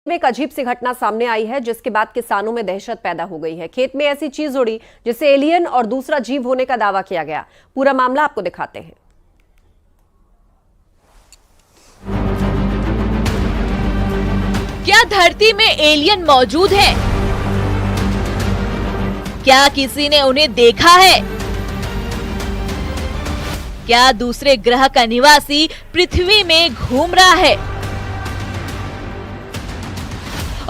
में एक अजीब सी घटना सामने आई है जिसके बाद किसानों में दहशत पैदा हो गई है। खेत में ऐसी चीज उड़ी जिसे एलियन और दूसरा जीव होने का दावा किया गया। पूरा मामला आपको दिखाते हैं। क्या धरती में एलियन मौजूद है? क्या किसी ने उन्हें देखा है? क्या दूसरे ग्रह का निवासी पृथ्वी में घूम रहा है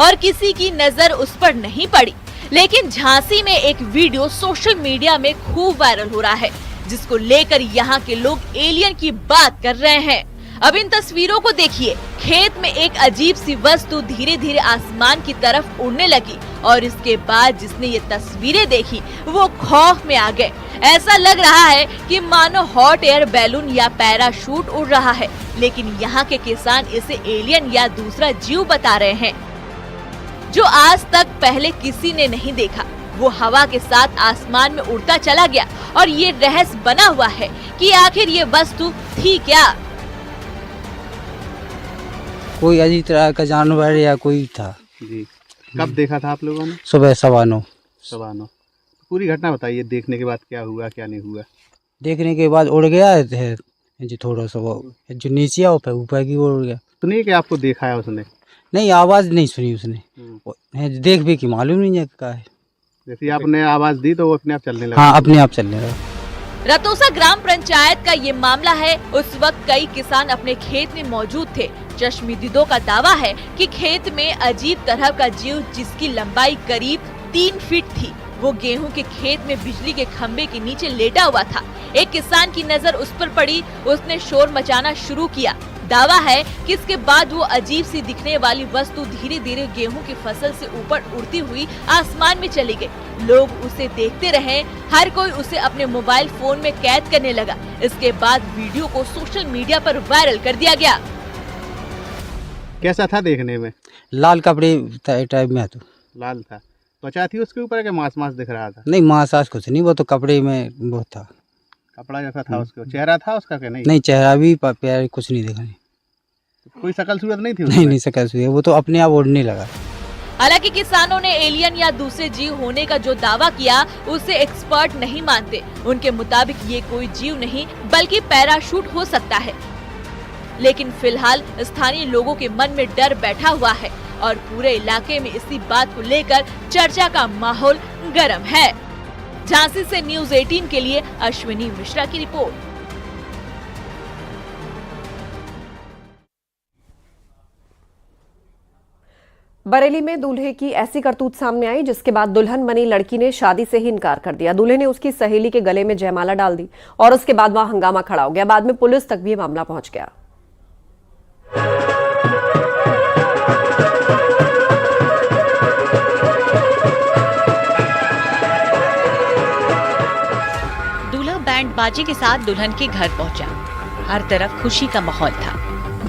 और किसी की नजर उस पर नहीं पड़ी? लेकिन झांसी में एक वीडियो सोशल मीडिया में खूब वायरल हो रहा है, जिसको लेकर यहाँ के लोग एलियन की बात कर रहे हैं। अब इन तस्वीरों को देखिए। खेत में एक अजीब सी वस्तु धीरे धीरे आसमान की तरफ उड़ने लगी और इसके बाद जिसने ये तस्वीरें देखी वो खौफ में आ गए। ऐसा लग रहा है कि मानो हॉट एयर बैलून या पैराशूट उड़ रहा है, लेकिन यहाँ के किसान इसे एलियन या दूसरा जीव बता रहे हैं, जो आज तक पहले किसी ने नहीं देखा। वो हवा के साथ आसमान में उड़ता चला गया और ये रहस्य बना हुआ है कि आखिर ये वस्तु थी क्या। कोई अजीब तरह का जानवर या कोई था जी। कब देखा था आप लोगों ने? सुबह 9:15। पूरी घटना बताइए, देखने के बाद क्या हुआ क्या नहीं हुआ? देखने के बाद उड़ गया है जी, थोड़ा सा वो जो नीचे ऊपर की ओर उड़ गया। सुनिए कि आपको देखा है उसने? नहीं, आवाज नहीं सुनी उसने। देख भी की मालूम नहीं है क्या है। जैसे आपने आवाज दी तो वो अपने आप चलने लगा? हाँ, अपने आप चलने लगा। रतोसा ग्राम पंचायत का ये मामला है। उस वक्त कई किसान अपने खेत में मौजूद थे। चश्मदीदों का दावा है कि खेत में अजीब तरह का जीव जिसकी लंबाई करीब 3 फीट थी, वो गेहूं के खेत में बिजली के खंभे के नीचे लेटा हुआ था। एक किसान की नजर उस पर पड़ी, उसने शोर मचाना शुरू किया। दावा है कि इसके बाद वो अजीब सी दिखने वाली वस्तु धीरे धीरे गेहूं की फसल से ऊपर उड़ती हुई आसमान में चली गई। लोग उसे देखते रहे, हर कोई उसे अपने मोबाइल फोन में कैद करने लगा। इसके बाद वीडियो को सोशल मीडिया पर वायरल कर दिया गया। कैसा था देखने में? लाल कपड़े टाइप में तो लाल था। त्वचा थी उसके ऊपर के मांस मांस दिख रहा था? नहीं, मांस कुछ नहीं, वो तो कपड़े में वो था, कपड़ा जैसा था उसके। चेहरा था उसका क्या? नहीं, चेहरा भी पैर कुछ नहीं दिखा। कोई शकल सूरत नहीं थी? नहीं, शकल सूरत, वो तो अपने आप उड़ने लगा। हालांकि किसानों ने एलियन या दूसरे जीव होने का जो दावा किया उसे एक्सपर्ट नहीं मानते। उनके मुताबिक ये कोई जीव नहीं बल्कि पैराशूट हो सकता है। लेकिन फिलहाल स्थानीय लोगों के मन में डर बैठा हुआ है और पूरे इलाके में इसी बात को लेकर चर्चा का माहौल गर्म है। झांसी से न्यूज़ 18 के लिए अश्विनी मिश्रा की रिपोर्ट। बरेली में दूल्हे की ऐसी करतूत सामने आई जिसके बाद दुल्हन बनी लड़की ने शादी से ही इनकार कर दिया। दूल्हे ने उसकी सहेली के गले में जयमाला डाल दी और उसके बाद वहां हंगामा खड़ा हो गया। बाद में पुलिस तक भी मामला पहुंच गया। दूल्हा बैंड बाजे के साथ दुल्हन के घर पहुंचा। हर तरफ खुशी का माहौल था।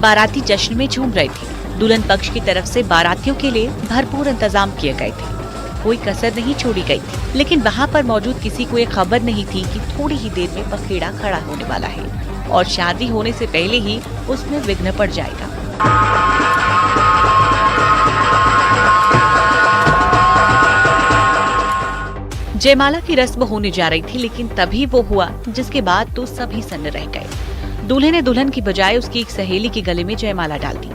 बाराती जश्न में झूम रहे थे। दुल्हन पक्ष की तरफ से बारातियों के लिए भरपूर इंतजाम किए गए थे। कोई कसर नहीं छोड़ी गई थी। लेकिन वहाँ पर मौजूद किसी को ये खबर नहीं थी कि थोड़ी ही देर में पखेड़ा खड़ा होने वाला है और शादी होने से पहले ही उसमें विघ्न पड़ जाएगा। जयमाला की रस्म होने जा रही थी, लेकिन तभी वो हुआ जिसके बाद तो सभी सन्न रह गए। दूल्हे ने दुल्हन की बजाय उसकी एक सहेली के गले में जयमाला डाल दी।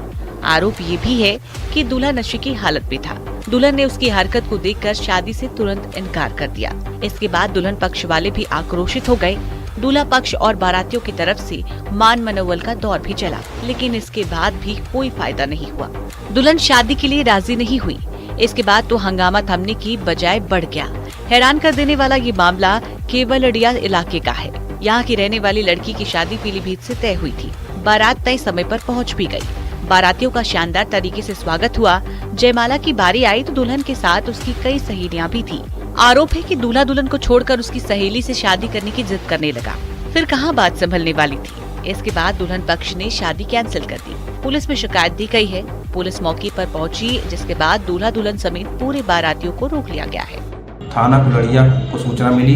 आरोप ये भी है कि दूल्हा नशे की हालत में था। दुल्हन ने उसकी हरकत को देखकर शादी से तुरंत इनकार कर दिया। इसके बाद दुल्हन पक्ष वाले भी आक्रोशित हो गए। दूल्हा पक्ष और बारातियों की तरफ से मान मनोबल का दौर भी चला, लेकिन इसके बाद भी कोई फायदा नहीं हुआ। दुल्हन शादी के लिए राजी नहीं हुई। इसके बाद तो हंगामा थमने की बजाय बढ़ गया। हैरान कर देने वाला ये मामला केवलडिया इलाके का है। यहाँ की रहने वाली लड़की की शादी पीलीभीत से तय हुई थी। बारात तय समय पर पहुँच भी गयी। बारातियों का शानदार तरीके से स्वागत हुआ। जयमाला की बारी आई तो दुल्हन के साथ उसकी कई सहेलियां भी थी। आरोप है कि दूल्हा दुल्हन को छोड़कर उसकी सहेली से शादी करने की जिद करने लगा। फिर कहां बात संभलने वाली थी। इसके बाद दुल्हन पक्ष ने शादी कैंसिल कर दी। पुलिस में शिकायत दी गई है। पुलिस मौके पर पहुंची, जिसके बाद दूल्हा दुल्हन समेत पूरे बारातियों को रोक लिया गया है। थाना कुलड़िया को सूचना मिली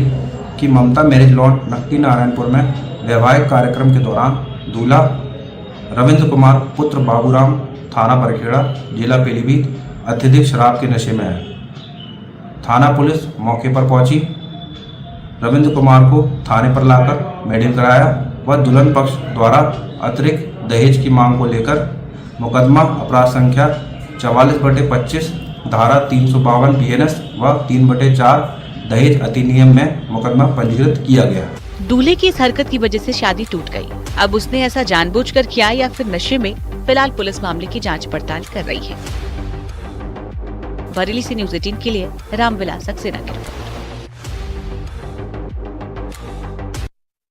कि ममता मैरिज लॉन नक्की नारायणपुर में वैवाहिक कार्यक्रम के दौरान दूल्हा रविंद्र कुमार पुत्र बाबूराम थाना बरखेड़ा, जिला पीलीभीत अत्यधिक शराब के नशे में है। थाना पुलिस मौके पर पहुंची, रविंद्र कुमार को थाने पर लाकर मेडिकल कराया व दुल्हन पक्ष द्वारा अतिरिक्त दहेज की मांग को लेकर मुकदमा अपराध संख्या 44/25 धारा 352 BNS व 3/4 दहेज अधिनियम में मुकदमा पंजीकृत किया गया। दूल्हे की इस हरकत की वजह से शादी टूट गई। अब उसने ऐसा जानबूझकर किया या फिर नशे में, फिलहाल पुलिस मामले की जांच पड़ताल कर रही है। बरेली से न्यूज़ 18 के लिए रामविलास सक्सेना की रिपोर्ट।